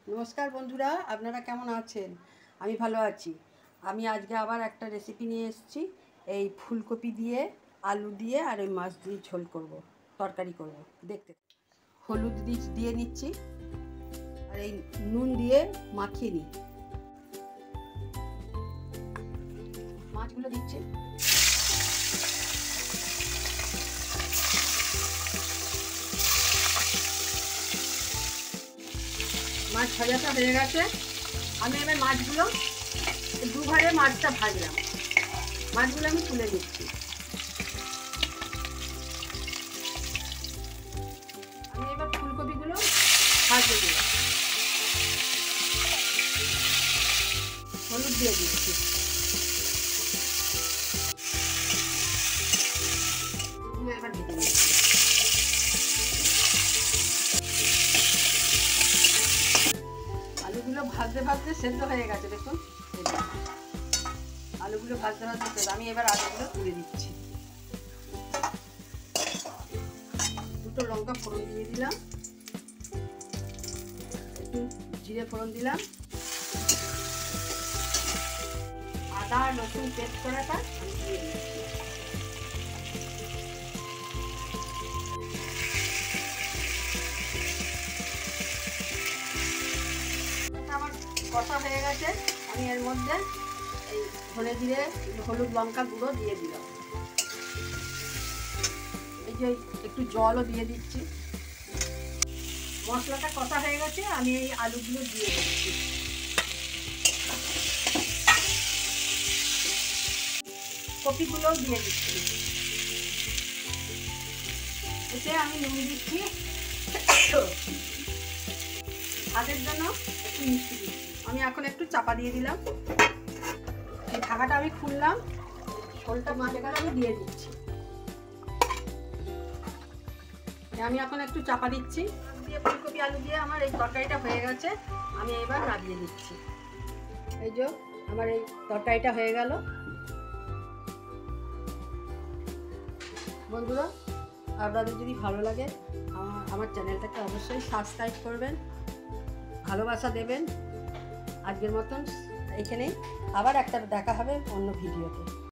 नमस्कार बंधुरा आपनारा केमन आছেন। আমি ভালো আছি। আমি আজকে আবার একটা রেসিপি নিয়ে এসেছি। এই ফুলকপি দিয়ে আলু দিয়ে আর এই মাছ দিয়ে ঝোল করব, তরকারি করব। দেখতে হলুদ দিয়ে নিচ্ছি আর এই নুন দিয়ে মাখিয়ে নিই। মাছগুলো দিচ্ছি। মাছ ভাজাটা হয়ে গেছে। আমি এবার মাছগুলো দুভাবে মাছটা ভাজলাম। মাছগুলো আমি তুলে নিচ্ছি। আমি এবার ফুলকপিগুলো ভাজতে দিলাম, হলুদ দিয়ে দিচ্ছি। এবার ভেজে নিচ্ছি। আলুগুলো ভাজতে ভাজতে সেদ্ধ হয়ে গেছে, দেখুন আলুগুলো ভাজতে ভাজতে সেদ্ধ। আমি এবার আলুগুলো তুলে দিচ্ছি। দুটো লঙ্কা ফোড়ন দিয়ে দিলাম, একটু জিরে ফোড়ন দিলাম, আদা রসুন পেস্ট করাটা আমি দিয়ে দিচ্ছি। আমার কষা হয়ে গেছে। আমি এর মধ্যে এই ধনে জিরে হলুদ লঙ্কা গুঁড়ো দিয়ে দিলাম। এই যে একটু জলও দিয়ে দিচ্ছি। মশলাটা কষা হয়ে গেছে, আমি এই আলুগুলো দিয়ে দিচ্ছি। কপিগুলোও দিয়ে দিচ্ছি। এতে আমি নুন দিচ্ছি, স্বাদের জন্য একটু মিষ্টি দিচ্ছি। আমি এখন একটু চাপা দিয়ে দিলাম। এই ঢাকাটা আমি খুললাম, ঝোলটা মাঝখানে আমি দিয়ে দিচ্ছি। আমি এখন একটু চাপা দিচ্ছি। দিয়ে ফুলকপি আলু দিয়ে আমার এই তরকারিটা হয়ে গেছে। আমি এবার নামিয়ে দিচ্ছি। এই যে আমার এই তরকারিটা হয়ে গেল। বন্ধুরা, আপনাদের যদি ভালো লাগে আমার চ্যানেলটাকে অবশ্যই সাবস্ক্রাইব করবেন, ভালোবাসা দেবেন। আজকের মতন এখানেই, আবার একটা দেখা হবে অন্য ভিডিওতে।